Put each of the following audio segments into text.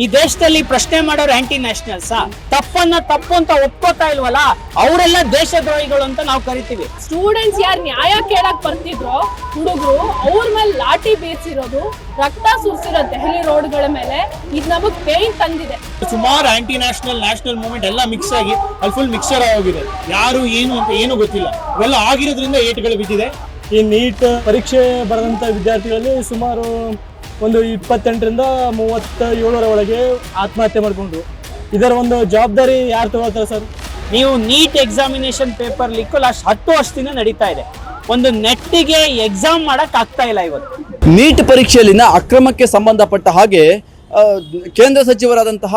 ಈ ದೇಶದಲ್ಲಿ ಪ್ರಶ್ನೆ ಮಾಡೋರು ಆಂಟಿ ನ್ಯಾಷನಲ್ಸ್ ತಪ್ಪು ಅಂತ ಒಪ್ಕೋತಾ ಇಲ್ವಲ್ಲ, ಅವರೆಲ್ಲ ದೇಶದ್ರೋಹಿಗಳು ಅಂತ ನಾವು ಕರಿತೀವಿ. ಸ್ಟೂಡೆಂಟ್ಸ್ ಯಾರು ನ್ಯಾಯ ಕೇಳಕ್ ಬರ್ತಿದ್ರು ಹುಡುಗರು ಅವ್ರ ಮೇಲೆ ಲಾಠಿ ಬೀಸಿರೋದು, ರಕ್ತ ಸುರಿಸಿರೋ ದೆಹಲಿ ರೋಡ್ಗಳ ಮೇಲೆ ಇದು ನಮಗ್ ಪೇನ್ ತಂದಿದೆ. ಸುಮಾರು ಆಂಟಿ ನ್ಯಾಷನಲ್ ಮೂವ್ಮೆಂಟ್ ಎಲ್ಲ ಮಿಕ್ಸ್ ಆಗಿ ಅಲ್ಲಿ ಫುಲ್ ಮಿಕ್ಸರ್ ಆಗೋಗಿದೆ. ಯಾರು ಏನು ಅಂತ ಏನು ಗೊತ್ತಿಲ್ಲ. ಇವೆಲ್ಲ ಆಗಿರೋದ್ರಿಂದ ಏಟುಗಳು ಬಿದ್ದಿದೆ. ಈ ನೀಟ್ ಪರೀಕ್ಷೆ ಬರೆದಂಥ ವಿದ್ಯಾರ್ಥಿಗಳಲ್ಲಿ ಸುಮಾರು ಒಂದು 28ರಿಂದ 37 ಒಳಗೆ ಆತ್ಮಹತ್ಯೆ ಮಾಡಿಕೊಂಡ್ರು. ಇದರ ಒಂದು ಜವಾಬ್ದಾರಿ ಯಾರು ತಗೊಳ್ತಾರೆ ಸರ್? ನೀವು NEET examination paper leak last 10 ವರ್ಷದಿಂದ ನಡೀತಾ ಇದೆ. ಒಂದು ನೆಟ್ಟಿಗೆ ಎಕ್ಸಾಮ್ ಮಾಡಕ್ ಆಗ್ತಾ ಇಲ್ಲ ಇವತ್ತು. ನೀಟ್ ಪರೀಕ್ಷೆಯಲ್ಲಿನ ಅಕ್ರಮಕ್ಕೆ ಸಂಬಂಧಪಟ್ಟ ಹಾಗೆ ಕೇಂದ್ರ ಸಚಿವರಾದಂತಹ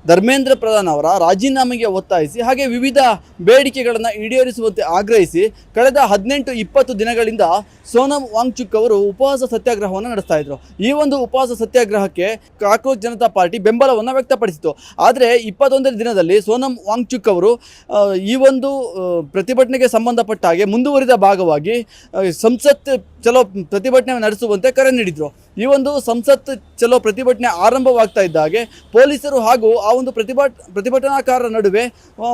ಧರ್ಮೇಂದ್ರ ಪ್ರಧಾನ್ ಅವರ ರಾಜೀನಾಮೆಗೆ ಒತ್ತಾಯಿಸಿ ಹಾಗೆ ವಿವಿಧ ಬೇಡಿಕೆಗಳನ್ನು ಈಡೇರಿಸುವಂತೆ ಆಗ್ರಹಿಸಿ ಕಳೆದ 18-20 ದಿನಗಳಿಂದ ಸೋನಂ ವಾಂಗ್ಚುಕ್ ಅವರು ಉಪವಾಸ ಸತ್ಯಾಗ್ರಹವನ್ನು ನಡೆಸ್ತಾ ಇದ್ರು. ಈ ಒಂದು ಉಪವಾಸ ಸತ್ಯಾಗ್ರಹಕ್ಕೆ ಕಾಕ್ರೋಚ್ ಜನತಾ ಪಾರ್ಟಿ ಬೆಂಬಲವನ್ನು ವ್ಯಕ್ತಪಡಿಸಿತು. ಆದರೆ 21ನೇ ದಿನದಲ್ಲಿ ಸೋನಂ ವಾಂಗ್ಚುಕ್ ಅವರು ಈ ಒಂದು ಪ್ರತಿಭಟನೆಗೆ ಸಂಬಂಧಪಟ್ಟ ಹಾಗೆ ಮುಂದುವರಿದ ಭಾಗವಾಗಿ ಸಂಸತ್ ಚಲೋ ಪ್ರತಿಭಟನೆ ನಡೆಸುವಂತೆ ಕರೆ ನೀಡಿದರು. ಈ ಒಂದು ಸಂಸತ್ ಚಲೋ ಪ್ರತಿಭಟನೆ ಆರಂಭವಾಗ್ತಾ ಇದ್ದಾಗೆ ಪೊಲೀಸರು ಹಾಗೂ ಆ ಒಂದು ಪ್ರತಿಭಟನಾಕಾರರ ನಡುವೆ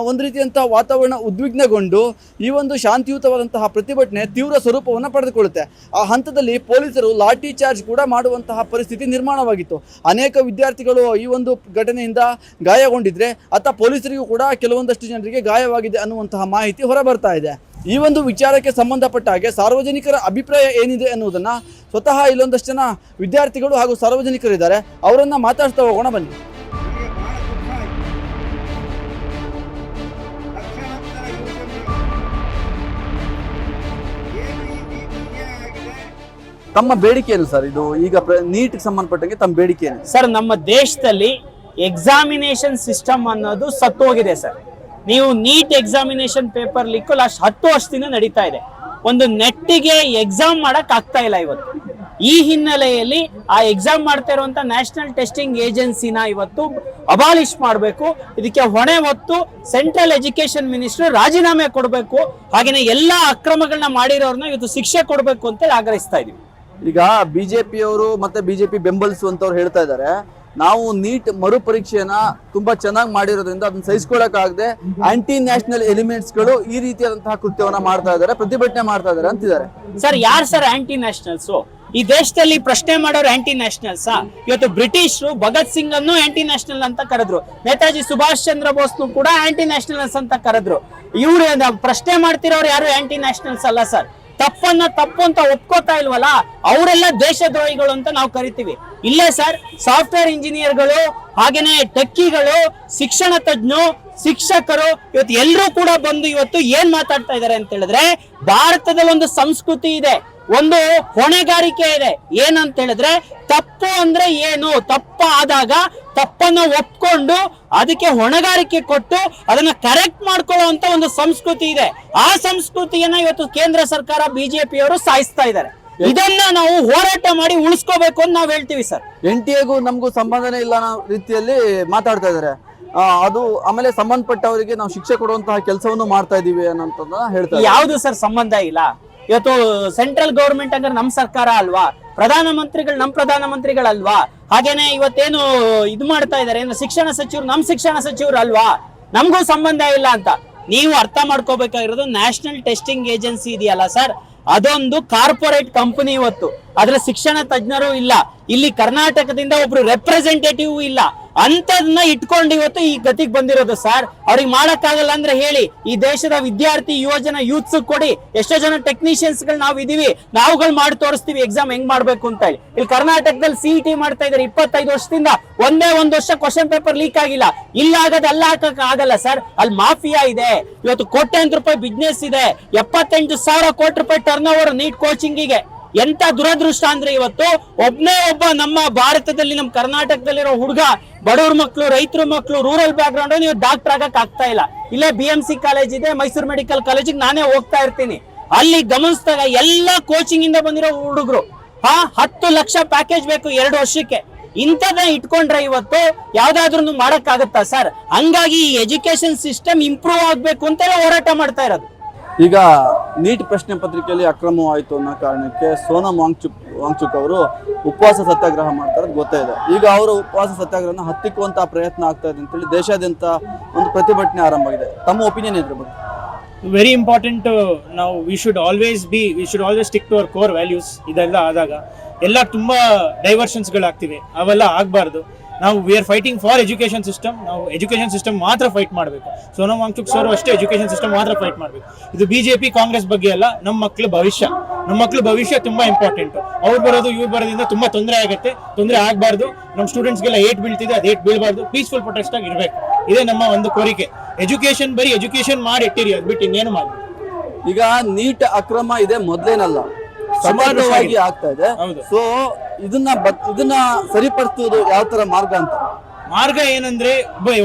ಒಂದು ರೀತಿಯಂತಹ ವಾತಾವರಣ ಉದ್ವಿಗ್ನಗೊಂಡು ಈ ಒಂದು ಶಾಂತಿಯುತವಾದಂತಹ ಪ್ರತಿಭಟನೆ ತೀವ್ರ ಸ್ವರೂಪವನ್ನು ಪಡೆದುಕೊಳ್ಳುತ್ತೆ. ಆ ಹಂತದಲ್ಲಿ ಪೊಲೀಸರು ಲಾಠಿ ಚಾರ್ಜ್ ಕೂಡ ಮಾಡುವಂತಹ ಪರಿಸ್ಥಿತಿ ನಿರ್ಮಾಣವಾಗಿತ್ತು. ಅನೇಕ ವಿದ್ಯಾರ್ಥಿಗಳು ಈ ಒಂದು ಘಟನೆಯಿಂದ ಗಾಯಗೊಂಡಿದ್ರೆ ಅತ್ತ ಪೊಲೀಸರಿಗೂ ಕೂಡ ಕೆಲವೊಂದಷ್ಟು ಜನರಿಗೆ ಗಾಯವಾಗಿದೆ ಅನ್ನುವಂತಹ ಮಾಹಿತಿ ಹೊರಬರ್ತಾ ಇದೆ. ಈ ಒಂದು ವಿಚಾರಕ್ಕೆ ಸಂಬಂಧಪಟ್ಟ ಹಾಗೆ ಸಾರ್ವಜನಿಕರ ಅಭಿಪ್ರಾಯ ಏನಿದೆ ಅನ್ನೋದನ್ನು ಸ್ವತಃ ಇಲ್ಲೊಂದಷ್ಟು ಜನ ವಿದ್ಯಾರ್ಥಿಗಳು ಹಾಗೂ ಸಾರ್ವಜನಿಕರಿದ್ದಾರೆ, ಅವರನ್ನು ಮಾತಾಡ್ತಾ ಹೋಗೋಣ ಬನ್ನಿ. ತಮ್ಮ ಬೇಡಿಕೆ ಏನು ಸರ್? ಇದು ಈಗ ನೀಟ್ಗೆ ಸಂಬಂಧಪಟ್ಟಂಗೆ ತಮ್ಮ ಬೇಡಿಕೆ ಏನು ಸರ್? ನಮ್ಮ ದೇಶದಲ್ಲಿ ಎಕ್ಸಾಮಿನೇಷನ್ ಸಿಸ್ಟಮ್ ಅನ್ನೋದು ಸತ್ತೋಗಿದೆ ಸರ್. ನೀವು NEET examination paper leak last 10 ವರ್ಷದಿಂದ ನಡೀತಾ ಇದೆ. ಒಂದು ನೆಟ್ಟಿಗೆ ಎಕ್ಸಾಮ್ ಮಾಡಕ್ ಆಗ್ತಾ ಇಲ್ಲ ಇವತ್ತು. ಈ ಹಿನ್ನೆಲೆಯಲ್ಲಿ ಆ ಎಕ್ಸಾಮ್ ಮಾಡ್ತಾ ಇರುವಂತ ನ್ಯಾಷನಲ್ ಟೆಸ್ಟಿಂಗ್ ಏಜೆನ್ಸಿನ ಇವತ್ತು ಅಬಾಲಿಷ್ ಮಾಡಬೇಕು. ಇದಕ್ಕೆ ಹೊಣೆ ಹೊತ್ತು ಸೆಂಟ್ರಲ್ ಎಜುಕೇಶನ್ ಮಿನಿಸ್ಟರ್ ರಾಜೀನಾಮೆ ಕೊಡಬೇಕು. ಹಾಗೇನೆ ಎಲ್ಲಾ ಅಕ್ರಮಗಳನ್ನ ಮಾಡಿರೋರ್ನ ಇವತ್ತು ಶಿಕ್ಷೆ ಕೊಡಬೇಕು ಅಂತ ಆಗ್ರಹಿಸ್ತಾ ಇದೀವಿ. ಈಗ ಬಿಜೆಪಿಯವರು ಮತ್ತೆ ಬಿಜೆಪಿ ಬೆಂಬಲಿಸುವಂತವ್ರು ಹೇಳ್ತಾ ಇದ್ದಾರೆ, ನಾವು ನೀಟ್ ಮರುಪರೀಕ್ಷೆಯನ್ನ ತುಂಬಾ ಚೆನ್ನಾಗಿ ಮಾಡಿರೋದ್ರಿಂದ ಅದನ್ನ ಸಹಿಸ್ಕೊಳ್ಳಕ್ಕಾಗದೆ ಆಂಟಿ ನ್ಯಾಷನಲ್ ಎಲಿಮೆಂಟ್ಸ್ಗಳು ಈ ರೀತಿಯಾದಂತಹ ಕೃತ್ಯವನ್ನ ಮಾಡ್ತಾ ಇದ್ದಾರೆ, ಪ್ರತಿಭಟನೆ ಮಾಡ್ತಾ ಇದ್ದಾರೆ ಅಂತಿದ್ದಾರೆ. ಸರ್, ಯಾರು ಸರ್ ಆಂಟಿ ನ್ಯಾಷನಲ್ಸ್? ಈ ದೇಶದಲ್ಲಿ ಪ್ರಶ್ನೆ ಮಾಡೋರು ಆಂಟಿ ನ್ಯಾಷನಲ್ಸ್. ಇವತ್ತು ಬ್ರಿಟಿಷರು ಭಗತ್ ಸಿಂಗ್ ಅನ್ನು ಆಂಟಿ ನ್ಯಾಷನಲ್ ಅಂತ ಕರೆದ್ರು, ನೇತಾಜಿ ಸುಭಾಷ್ ಚಂದ್ರ ಬೋಸ್ನು ಕೂಡ ಆಂಟಿ ನ್ಯಾಷನಲ್ಸ್ ಅಂತ ಕರೆದ್ರು. ಇವ್ರು ಪ್ರಶ್ನೆ ಮಾಡ್ತಿರೋರು ಯಾರು ಆಂಟಿ ನ್ಯಾಷನಲ್ಸ್ ಅಲ್ಲ ಸರ್. ತಪ್ಪು ಅಂತ ಒಪ್ಕೋತಾ ಇಲ್ವಲ್ಲ, ಅವರೆಲ್ಲ ದೇಶದ್ರೋಹಿಗಳು ಅಂತ ನಾವು ಕರಿತೀವಿ. ಇಲ್ಲೇ ಸರ್ ಸಾಫ್ಟ್ವೇರ್ ಇಂಜಿನಿಯರ್ಗಳು, ಹಾಗೇನೆ ಟೆಕ್ಕಿಗಳು, ಶಿಕ್ಷಣ ತಜ್ಞರು, ಶಿಕ್ಷಕರು ಇವತ್ತು ಎಲ್ಲರೂ ಕೂಡ ಬಂದು ಇವತ್ತು ಏನ್ ಮಾತಾಡ್ತಾ ಇದ್ದಾರೆ ಅಂತ ಹೇಳಿದ್ರೆ, ಭಾರತದಲ್ಲಿ ಒಂದು ಸಂಸ್ಕೃತಿ ಇದೆ, ಒಂದು ಹೊಣೆಗಾರಿಕೆ ಇದೆ. ಏನಂತ ಹೇಳಿದ್ರೆ, ತಪ್ಪು ಅಂದ್ರೆ ಏನು, ತಪ್ಪಾದಾಗ ತಪ್ಪನ್ನು ಒಪ್ಕೊಂಡು ಅದಕ್ಕೆ ಹೊಣೆಗಾರಿಕೆ ಕೊಟ್ಟು ಅದನ್ನ ಕರೆಕ್ಟ್ ಮಾಡ್ಕೊಳ್ಳುವಂತ ಒಂದು ಸಂಸ್ಕೃತಿ ಇದೆ. ಆ ಸಂಸ್ಕೃತಿಯನ್ನ ಇವತ್ತು ಕೇಂದ್ರ ಸರ್ಕಾರ ಬಿಜೆಪಿಯವರು ಸಾಯಿಸ್ತಾ ಇದ್ದಾರೆ. ಇದನ್ನ ನಾವು ಹೋರಾಟ ಮಾಡಿ ಉಳಿಸ್ಕೋಬೇಕು ಅಂತ ನಾವು ಹೇಳ್ತೀವಿ ಸರ್. NTA-ಗೂ ನಮಗೂ ಸಂಬಂಧನೇ ಇಲ್ಲ ಅನ್ನೋ ರೀತಿಯಲ್ಲಿ ಮಾತಾಡ್ತಾ ಇದ್ದಾರೆ. ಅದು ಆಮೇಲೆ ಸಂಬಂಧಪಟ್ಟವರಿಗೆ ನಾವು ಶಿಕ್ಷೆ ಕೊಡುವಂತಹ ಕೆಲಸವನ್ನು ಮಾಡ್ತಾ ಇದೀವಿ ಅನ್ನೋಂಥದ್ದನ್ನ ಹೇಳ್ತಾರೆ. ಯಾವ್ದು ಸರ್ ಸಂಬಂಧ ಇಲ್ಲ? ಇವತ್ತು ಸೆಂಟ್ರಲ್ ಗೌರ್ಮೆಂಟ್ ಅಂದ್ರೆ ನಮ್ ಸರ್ಕಾರ ಅಲ್ವಾ? ಪ್ರಧಾನಮಂತ್ರಿಗಳು ನಮ್ ಪ್ರಧಾನಮಂತ್ರಿಗಳಲ್ವಾ? ಹಾಗೇನೆ ಇವತ್ತೇನು ಇದು ಮಾಡ್ತಾ ಇದಾರೆ ಶಿಕ್ಷಣ ಸಚಿವರು ನಮ್ ಶಿಕ್ಷಣ ಸಚಿವರು ಅಲ್ವಾ? ನಮಗೂ ಸಂಬಂಧ ಇಲ್ಲ ಅಂತ ನೀವು ಅರ್ಥ ಮಾಡ್ಕೋಬೇಕಾಗಿರೋದು. ನ್ಯಾಷನಲ್ ಟೆಸ್ಟಿಂಗ್ ಏಜೆನ್ಸಿ ಇದೆಯಲ್ಲ ಸರ್, ಅದೊಂದು ಕಾರ್ಪೊರೇಟ್ ಕಂಪನಿ. ಇವತ್ತು ಅದ್ರ ಶಿಕ್ಷಣ ತಜ್ಞರು ಇಲ್ಲ, ಇಲ್ಲಿ ಕರ್ನಾಟಕದಿಂದ ಒಬ್ರು ರೆಪ್ರೆಸೆಂಟೇಟಿವ್ ಇಲ್ಲ. ಅಂತದನ್ನ ಇಟ್ಕೊಂಡು ಇವತ್ತು ಈ ಗತಿಗೆ ಬಂದಿರೋದು ಸರ್. ಅವ್ರಿಗೆ ಮಾಡಕ್ಕಾಗಲ್ಲ ಅಂದ್ರೆ ಹೇಳಿ, ಈ ದೇಶದ ವಿದ್ಯಾರ್ಥಿ ಯುವಜನ ಯೂತ್ಸ್ ಕೊಡಿ. ಎಷ್ಟೋ ಜನ ಟೆಕ್ನಿಷಿಯನ್ಸ್ ಗಳು ನಾವು ಇದೀವಿ, ನಾವುಗಳು ಮಾಡಿ ತೋರಿಸ್ತೀವಿ ಎಕ್ಸಾಮ್ ಹೆಂಗ್ ಮಾಡ್ಬೇಕು ಅಂತ ಹೇಳಿ. ಇಲ್ಲಿ ಕರ್ನಾಟಕದಲ್ಲಿ CET ಮಾಡ್ತಾ ಇದಾರೆ 25 ವರ್ಷದಿಂದ, ಒಂದೇ ಒಂದು ವರ್ಷ ಕ್ವಶನ್ ಪೇಪರ್ ಲೀಕ್ ಆಗಿಲ್ಲ. ಇಲ್ಲ ಆಗದ ಅಲ್ಲ ಹಾಕಕ್ ಆಗಲ್ಲ ಸರ್. ಅಲ್ಲಿ ಮಾಫಿಯಾ ಇದೆ. ಇವತ್ತು ಕೋಟ್ಯಾಂತರ ರೂಪಾಯಿ ಬಿಸ್ನೆಸ್ ಇದೆ, 78,000 ಕೋಟಿ ರೂಪಾಯಿ ಟರ್ನ್ ಓವರ್ ನೀಟ್ ಕೋಚಿಂಗಿಗೆ. ಎಂತ ದುರದೃಷ್ಟ ಅಂದ್ರೆ ಇವತ್ತು ಒಬ್ಬನೇ ಒಬ್ಬ ನಮ್ಮ ಭಾರತದಲ್ಲಿ, ನಮ್ಮ ಕರ್ನಾಟಕದಲ್ಲಿರೋ ಹುಡುಗ, ಬಡವ್ರ ಮಕ್ಕಳು, ರೈತರ ಮಕ್ಕಳು, ರೂರಲ್ ಬ್ಯಾಕ್ ಗ್ರೌಂಡ್, ನೀವು ಡಾಕ್ಟರ್ ಆಗಕ್ ಆಗ್ತಾ ಇಲ್ಲ. ಇಲ್ಲೇ BMC ಕಾಲೇಜ್ ಇದೆ, ಮೈಸೂರು ಮೆಡಿಕಲ್ ಕಾಲೇಜಿಗೆ ನಾನೇ ಹೋಗ್ತಾ ಇರ್ತೀನಿ. ಅಲ್ಲಿ ಗಮನಿಸಿದಾಗ ಎಲ್ಲ ಕೋಚಿಂಗ್ ಇಂದ ಬಂದಿರೋ ಹುಡುಗರು 10 ಲಕ್ಷ ಪ್ಯಾಕೇಜ್ ಬೇಕು 2 ವರ್ಷಕ್ಕೆ. ಇಂಥದನ್ನ ಇಟ್ಕೊಂಡ್ರೆ ಇವತ್ತು ಯಾವ್ದಾದ್ರು ಮಾಡಕ್ ಆಗುತ್ತಾ ಸರ್? ಹಂಗಾಗಿ ಈ ಎಜುಕೇಶನ್ ಸಿಸ್ಟಮ್ ಇಂಪ್ರೂವ್ ಆಗ್ಬೇಕು ಅಂತ ಹೋರಾಟ ಮಾಡ್ತಾ ಇರೋದು. ಈಗ ನೀಟ್ ಪ್ರಶ್ನೆ ಪತ್ರಿಕೆಯಲ್ಲಿ ಅಕ್ರಮವಾಯಿತು ಅನ್ನೋ ಕಾರಣಕ್ಕೆ ಸೋನಮ್ ವಾಂಗ್ಚುಕ್ ಅವರು ಉಪವಾಸ ಸತ್ಯಾಗ್ರಹ ಮಾಡ್ತಾರೆ ಗೊತ್ತೇ ಇದೆ. ಈಗ ಅವರು ಉಪವಾಸ ಸತ್ಯಾಗ್ರಹನ ಹತ್ತಿಕ್ಕುವಂತಹ ಪ್ರಯತ್ನ ಆಗ್ತಾ ಇದೆ ಅಂತೇಳಿ ದೇಶಾದ್ಯಂತ ಒಂದು ಪ್ರತಿಭಟನೆ ಆರಂಭ ಆಗಿದೆ. ತಮ್ಮ ಒಪಿನಿಯನ್ ಇದ್ರ ಬಗ್ಗೆ? Very important. ನಾವು we should always stick to our core values. ಇದೆಲ್ಲ ಆದಾಗ ಎಲ್ಲ ತುಂಬ ಡೈವರ್ಷನ್ಸ್ಗಳಾಗ್ತಿವೆ, ಅವೆಲ್ಲ ಆಗಬಾರ್ದು. ನಾವು we are fighting for education system. ನಾವು ಎಜುಕೇಷನ್ ಸಿಸ್ಟಮ್ ಮಾತ್ರ ಫೈಟ್ ಮಾಡಬೇಕು. ಸೋನಮ್ ವಾಂಗ್ಚುಕ್ ಸರ್ ಅಷ್ಟೇ ಎಜುಕೇಷನ್ ಸಿಸ್ಟಮ್ ಮಾತ್ರ ಫೈಟ್ ಮಾಡಬೇಕು. ಇದು ಬಿಜೆಪಿ ಕಾಂಗ್ರೆಸ್ ಬಗ್ಗೆ ಅಲ್ಲ, ನಮ್ಮ ಮಕ್ಕಳ ಭವಿಷ್ಯ ತುಂಬಾ ಇಂಪಾರ್ಟೆಂಟ್. ಅವ್ರು ಬರೋದು ಇವ್ರು ಬರೋದ್ರಿಂದ ತುಂಬಾ ತೊಂದರೆ ಆಗುತ್ತೆ. ತೊಂದರೆ ಆಗಬಾರ್ದು. ನಮ್ಮ ಸ್ಟೂಡೆಂಟ್ಸ್ಗೆಲ್ಲ ಏಟ್ ಬೀಳ್ತಿದೆ, ಅದು ಏಟ್ ಬೀಳಬಾರ್ದು. ಪೀಸ್ಫುಲ್ ಪ್ರೊಟೆಸ್ಟ್ ಆಗಿ ಇರಬೇಕು. ಇದೇ ನಮ್ಮ ಒಂದು ಕೋರಿಕೆ. ಬರೀ ಎಜುಕೇಷನ್ ಮಾಡಿ ಇಟ್ಟಿರಿ, ಅದು ಬಿಟ್ಟು ಇನ್ನೇನು ಮಾಡಿ. ಈಗ ನೀಟ್ ಅಕ್ರಮ ಇದೆ ಮೊದಲೇನಲ್ಲ, ಸಮಾನವಾಗಿ ಆಗ್ತಾ ಇದೆ. ಸೊ ಇದನ್ನ ಸರಿಪಡಿಸುವುದು ಯಾವ ತರ ಮಾರ್ಗ ಏನಂದ್ರೆ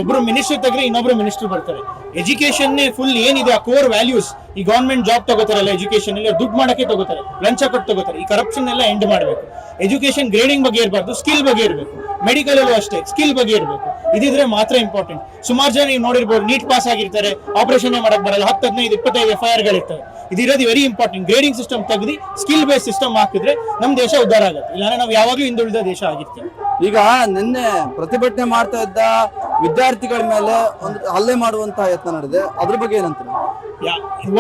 ಒಬ್ರು ಮಿನಿಸ್ಟರ್ ತೆಗ್ರೆ ಇನ್ನೊಬ್ರು ಮಿನಿಸ್ಟರ್ ಬರ್ತಾರೆ. ಎಜುಕೇಶನ್ ಫುಲ್ ಏನಿದೆ ಆ ಕೋರ್ ವ್ಯಾಲ್ಯೂಸ್. ಈ ಗೌರ್ಮೆಂಟ್ ಜಾಬ್ ತಗೋತಾರಲ್ಲ, ಎಜುಕೇಶನ್ ಅಲ್ಲಿ ದುಡ್ಡು ಮಾಡಕ್ಕೆ ತಗೋತಾರೆ, ಲಂಚ ಕೊಟ್ಟು ತಗೋತಾರೆ. ಈ ಕರಪ್ಷನ್ ಎಲ್ಲ ಎಂಡ್ ಮಾಡಬೇಕು. ಎಜುಕೇಶನ್ ಗ್ರೇಡಿಂಗ್ ಬಗ್ಗೆ ಇರಬಾರ್ದು, ಸ್ಕಿಲ್ ಬಗ್ಗೆ ಇರಬೇಕು. ಮೆಡಿಕಲ್ ಅಲ್ಲೂ ಅಷ್ಟೇ ಸ್ಕಿಲ್ ಬಗ್ಗೆ ಇರಬೇಕು. ಇದಿದ್ರೆ ಮಾತ್ರ ಇಂಪಾರ್ಟೆಂಟ್. ಸುಮಾರು ಜನ ನೀವು ನೋಡಿರ್ಬೋದು, ನೀಟ್ ಪಾಸ್ ಆಗಿರ್ತಾರೆ, ಆಪರೇಷನ್ ಮಾಡಕ್ ಬರಲ್ಲ, 10, 15, 25 FIR ಗಳಿರ್ತವೆ. ಇದಿರೋದು ವೆರಿ ಇಂಪಾರ್ಟೆಂಟ್. ಗ್ರೇಡಿಂಗ್ ಸಿಸ್ಟಮ್ ತೆಗೆದು ಸ್ಕಿಲ್ ಬೇಸ್ ಸಿಸ್ಟಮ್ ಹಾಕಿದ್ರೆ ನಮ್ಮ ದೇಶ ಉದ್ಧಾರ ಆಗುತ್ತೆ. ಇಲ್ಲಾಂದ್ರೆ ನಾವು ಯಾವಾಗಲೂ ಹಿಂದುಳಿದ ದೇಶ ಆಗಿರ್ತೀವಿ. ಈಗ ನಿನ್ನೆ ಪ್ರತಿಭಟನೆ ಮಾಡ್ತಾ ಇದ್ದ ವಿದ್ಯಾರ್ಥಿಗಳ ಮೇಲೆ ಒಂದು ಹಲ್ಲೆ ಮಾಡುವಂತಹ ಯತ್ನ ನಡೆದಿದೆ, ಅದ್ರ ಬಗ್ಗೆ ಏನಂತಾರೆ?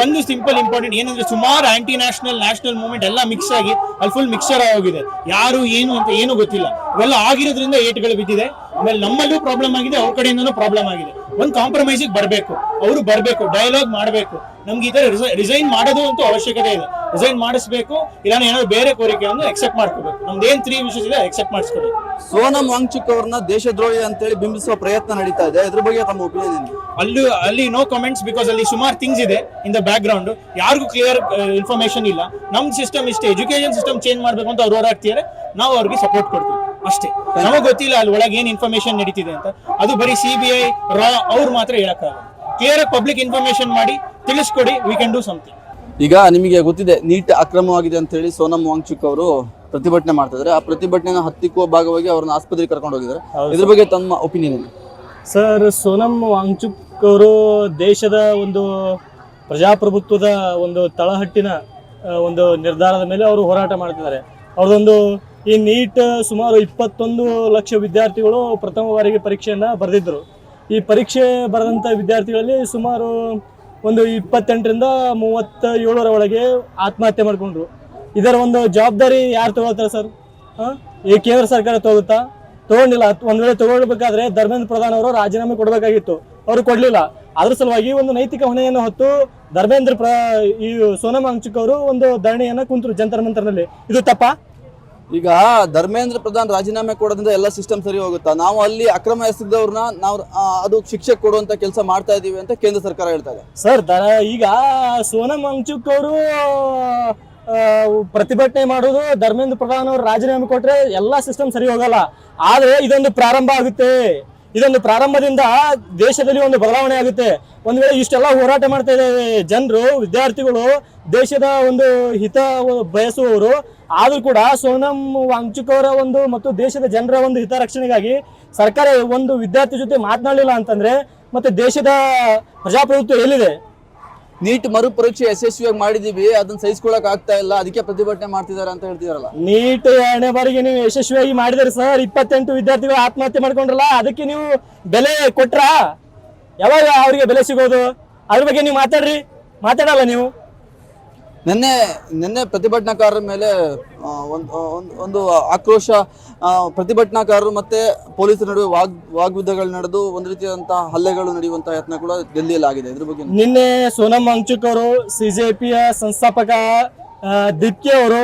ಒಂದು ಸಿಂಪಲ್ ಇಂಪಾರ್ಟೆಂಟ್ ಏನಂದ್ರೆ ಸುಮಾರು ಆಂಟಿ ನ್ಯಾಷನಲ್ ಮೂವ್ಮೆಂಟ್ ಎಲ್ಲ ಮಿಕ್ಸ್ ಆಗಿ ಅಲ್ಲಿ ಫುಲ್ ಮಿಕ್ಸರ್ ಆಗೋಗಿದೆ. ಯಾರು ಏನು ಅಂತ ಏನು ಗೊತ್ತಿಲ್ಲ. ಇವೆಲ್ಲ ಆಗಿರೋದ್ರಿಂದ ಏಟ್ಗಳು ಬಿದ್ದಿದೆ. ಆಮೇಲೆ ನಮ್ಮಲ್ಲೂ ಪ್ರಾಬ್ಲಮ್ ಆಗಿದೆ, ಅವ್ರ ಕಡೆಯಿಂದನೂ ಪ್ರಾಬ್ಲಮ್ ಆಗಿದೆ. ಒಂದು ಕಾಂಪ್ರಮೈಸಿಗೆ ಬರಬೇಕು, ಅವರು ಬರಬೇಕು, ಡೈಲಾಗ್ ಮಾಡಬೇಕು. ನಮ್ಗೆ ಈ ತರ ರಿಸೈನ್ ಮಾಡೋದು ಅಂತೂ ಅವಶ್ಯಕತೆ ಇದೆ. ರಿಸೈನ್ ಮಾಡಿಸ್ಬೇಕು, ಇಲ್ಲಾಂದ್ರೆ ಏನಾದ್ರು ಬೇರೆ ಕೋರಿಕೆಯನ್ನು ಎಕ್ಸೆಪ್ಟ್ ಮಾಡ್ಕೋಬೇಕು. ನಮ್ದು ಏನ್ 3 ವಿಷಯ ಇದೆ ಎಕ್ಸೆಪ್ಟ್ ಮಾಡಿಸ್ಕೋಬೇಕು. ಸೋನಮ್ ವಾಂಗ್ಚುಕ್ ಅವ್ರನ್ನ ದೇಶದ್ರೋಹಿ ಅಂತೇಳಿ ಬಿಂಬಿಸುವ ಪ್ರಯತ್ನ ನಡೀತಾ ಇದೆ, ಇದ್ರ ಬಗ್ಗೆ ತಮ್ಮ ಒಪಿನಿಯನ್? ಅಲ್ಲಿ ನೋ ಕಮೆಂಟ್ಸ್. ಬಿಕಾಸ್ ಅಲ್ಲಿ ಸುಮಾರು ಥಿಂಗ್ಸ್ ಇದೆ ಇನ್ ದ ಬ್ಯಾಕ್ ಗ್ರೌಂಡ್. ಯಾರಿಗೂ ಕ್ಲಿಯರ್ ಇನ್ಫಾರ್ಮೇಶನ್ ಇಲ್ಲ. ನಮ್ ಸಿಸ್ಟಮ್ ಇಷ್ಟೇ, ಎಜುಕೇಶನ್ ಸಿಸ್ಟಮ್ ಚೇಂಜ್ ಮಾಡ್ಬೇಕು ಅಂತ ಅವ್ರು ಹೋರಾಡ್ತಿದ್ದಾರೆ. ನಾವು ಅವ್ರಿಗೆ ಸಪೋರ್ಟ್ ಕೊಡ್ತೀವಿ ಅಷ್ಟೇ. ನಮಗೆ ಗೊತ್ತಿಲ್ಲ ಅಲ್ಲಿ ಒಳಗೆ ಏನ್ ಇನ್ಫಾರ್ಮೇಶನ್ ನಡೀತಿದೆ ಅಂತ. ಅದು ಬರೀ CBI ಅವ್ರು ಮಾತ್ರ ಹೇಳಕ್ಕಾಗಲ್ಲ. ಕ್ಲಿಯರ್ ಆಗಿ ಪಬ್ಲಿಕ್ ಇನ್ಫಾರ್ಮೇಶನ್ ಮಾಡಿ ತಿಳಿಸ್ಕೊಡಿ, ವಿ ಕ್ಯಾನ್ ಡೂ ಸಮಥಿಂಗ್. ಈಗ ನಿಮಗೆ ಗೊತ್ತಿದೆ ನೀಟ್ ಅಕ್ರಮವಾಗಿದೆ ಅಂತ ಹೇಳಿ ಸೋನಮ್ ವಾಂಗ್ಚುಕ್ ಅವರು ಪ್ರತಿಭಟನೆ ಮಾಡ್ತಾ ಇದ್ದಾರೆ. ಆ ಪ್ರತಿಭಟನೆನ ಹತ್ತಿಕ್ಕುವ ಭಾಗವಾಗಿ ಅವ್ರನ್ನ ಆಸ್ಪತ್ರೆಗೆ ಕರ್ಕೊಂಡು ಹೋಗಿದ್ದಾರೆ. ಇದ್ರ ಬಗ್ಗೆ ತಮ್ಮ ಒಪಿನಿಯನ್ ಏನು? ಸರ್, ಸೋನಮ್ ವಾಂಗ್ಚುಕ್ ಅವರು ದೇಶದ ಒಂದು ಪ್ರಜಾಪ್ರಭುತ್ವದ ಒಂದು ತಳಹಟ್ಟಿನ ಒಂದು ನಿರ್ಧಾರದ ಮೇಲೆ ಅವರು ಹೋರಾಟ ಮಾಡ್ತಿದ್ದಾರೆ. ಅವ್ರದೊಂದು ಈ ನೀಟ್ ಸುಮಾರು 21 ಲಕ್ಷ ವಿದ್ಯಾರ್ಥಿಗಳು ಪ್ರಥಮ ಬಾರಿಗೆ ಪರೀಕ್ಷೆಯನ್ನು ಬರೆದಿದ್ದರು. ಈ ಪರೀಕ್ಷೆ ಬರೆದಂಥ ವಿದ್ಯಾರ್ಥಿಗಳಲ್ಲಿ ಸುಮಾರು ಒಂದು 28ರಿಂದ 37 ಒಳಗೆ ಆತ್ಮಹತ್ಯೆ ಮಾಡಿಕೊಂಡ್ರು. ಇದರ ಒಂದು ಜವಾಬ್ದಾರಿ ಯಾರು ತಗೊಳ್ತಾರೆ ಸರ್? ಈ ಕೇಂದ್ರ ಸರ್ಕಾರ ತಗೊಂಡಿಲ್ಲ. ಒಂದ್ ವೇಳೆ ತಗೊಳ್ಬೇಕಾದ್ರೆ ಧರ್ಮೇಂದ್ರ ಪ್ರಧಾನ್ ಅವರು ರಾಜೀನಾಮೆ ಕೊಡಬೇಕಾಗಿತ್ತು, ಅವರು ಕೊಡ್ಲಿಲ್ಲ. ಅದ್ರ ಸಲುವಾಗಿ ಒಂದು ನೈತಿಕ ಹೊಣೆಯನ್ನು ಹೊತ್ತು ಈ ಸೋನಮ್ ವಾಂಗ್ಚುಕ್ ಅವರು ಒಂದು ಧರಣಿಯನ್ನ ಕುಂತರು ಜಂತರ್ ಮಂತರ್ನಲ್ಲಿ. ಇದು ತಪ್ಪಾ? ಈಗ ಧರ್ಮೇಂದ್ರ ಪ್ರಧಾನ್ ರಾಜೀನಾಮೆ ಕೊಡೋದ್ರಿಂದ ಎಲ್ಲ ಸಿಸ್ಟಮ್ ಸರಿ ಹೋಗುತ್ತಾ? ನಾವು ಅಲ್ಲಿ ಅಕ್ರಮ ಎಸಗಿದವ್ರನ್ನ ನಾವು ಅದು ಶಿಕ್ಷೆ ಕೊಡುವಂತ ಕೆಲಸ ಮಾಡ್ತಾ ಇದೀವಿ ಅಂತ ಕೇಂದ್ರ ಸರ್ಕಾರ ಹೇಳ್ತಾ ಇದೆ. ಸರ್, ಈಗ ಸೋನಮ್ ವಾಂಗ್ಚುಕ್ ಅವರು ಪ್ರತಿಭಟನೆ ಮಾಡೋದು, ಧರ್ಮೇಂದ್ರ ಪ್ರಧಾನ್ ಅವರು ರಾಜೀನಾಮೆ ಕೊಟ್ರೆ ಎಲ್ಲಾ ಸಿಸ್ಟಮ್ ಸರಿ ಹೋಗಲ್ಲ. ಆದ್ರೆ ಇದೊಂದು ಪ್ರಾರಂಭ ಆಗುತ್ತೆ. ಇದೊಂದು ಪ್ರಾರಂಭದಿಂದ ದೇಶದಲ್ಲಿ ಒಂದು ಬದಲಾವಣೆ ಆಗುತ್ತೆ. ಒಂದ್ ವೇಳೆ ಇಷ್ಟೆಲ್ಲ ಹೋರಾಟ ಮಾಡ್ತಾ ಇದ್ದೇವೆ ಜನರು, ವಿದ್ಯಾರ್ಥಿಗಳು, ದೇಶದ ಒಂದು ಹಿತ ಬಯಸುವವರು, ಆದ್ರೂ ಕೂಡ ಸೋನಮ್ ವಾಂಗ್ಚುಕ್ ಅವರ ಒಂದು ಮತ್ತು ದೇಶದ ಜನರ ಒಂದು ಹಿತರಕ್ಷಣೆಗಾಗಿ ಸರ್ಕಾರ ಒಂದು ವಿದ್ಯಾರ್ಥಿ ಜೊತೆ ಮಾತನಾಡಲಿಲ್ಲ ಅಂತಂದ್ರೆ ಮತ್ತೆ ದೇಶದ ಪ್ರಜಾಪ್ರಭುತ್ವ ಎಲ್ಲಿದೆ? ನೀಟ್ ಮರುಪರೀಕ್ಷೆ ಯಶಸ್ವಿಯಾಗಿ ಮಾಡಿದೀವಿ, ಅದನ್ನ ಸಹಿಸ್ಕೊಳಕ್ ಆಗ್ತಾ ಇಲ್ಲ, ಅದಕ್ಕೆ ಪ್ರತಿಭಟನೆ ಮಾಡ್ತಿದ್ದಾರೆ ಅಂತ ಹೇಳ್ತಿದಾರಲ್ಲ. ನೀಟ್ 2ನೇ ಬಾರಿಗೆ ನೀವು ಯಶಸ್ವಿಯಾಗಿ ಮಾಡಿದ್ರಿ ಸರ್. 28 ವಿದ್ಯಾರ್ಥಿಗಳು ಆತ್ಮಹತ್ಯೆ ಮಾಡ್ಕೊಂಡ್ರಲ್ಲ, ಅದಕ್ಕೆ ನೀವು ಬೆಲೆ ಕೊಟ್ರಾ? ಯಾವಾಗ ಅವ್ರಿಗೆ ಬೆಲೆ ಸಿಗೋದು? ಅದ್ರ ಬಗ್ಗೆ ನೀವು ಮಾತಾಡಲ್ಲ ನೀವು. ನಿನ್ನೆ ಪ್ರತಿಭಟನಾಕಾರರ ಮೇಲೆ ಒಂದು ಆಕ್ರೋಶ, ಪ್ರತಿಭಟನಾಕಾರರು ಮತ್ತೆ ಪೊಲೀಸರ ನಡುವೆ ವಾಗ್ಯುದ್ಧಗಳು ನಡೆದು ಒಂದು ರೀತಿಯಾದಂತಹ ಹಲ್ಲೆಗಳು ನಡೆಯುವಂತಹ ಯತ್ನ ಕೂಡ ಡೆಲ್ಲಿಯಲ್ಲಿ ಆಗಿದೆ. ಇದ್ರ ಬಗ್ಗೆ ನಿನ್ನೆ ಸೋನಮ್ ವಾಂಗ್ಚುಕ್ ಅವರು, CJPಯ ಸಂಸ್ಥಾಪಕ ದಿಪ್ಕೆ ಅವರು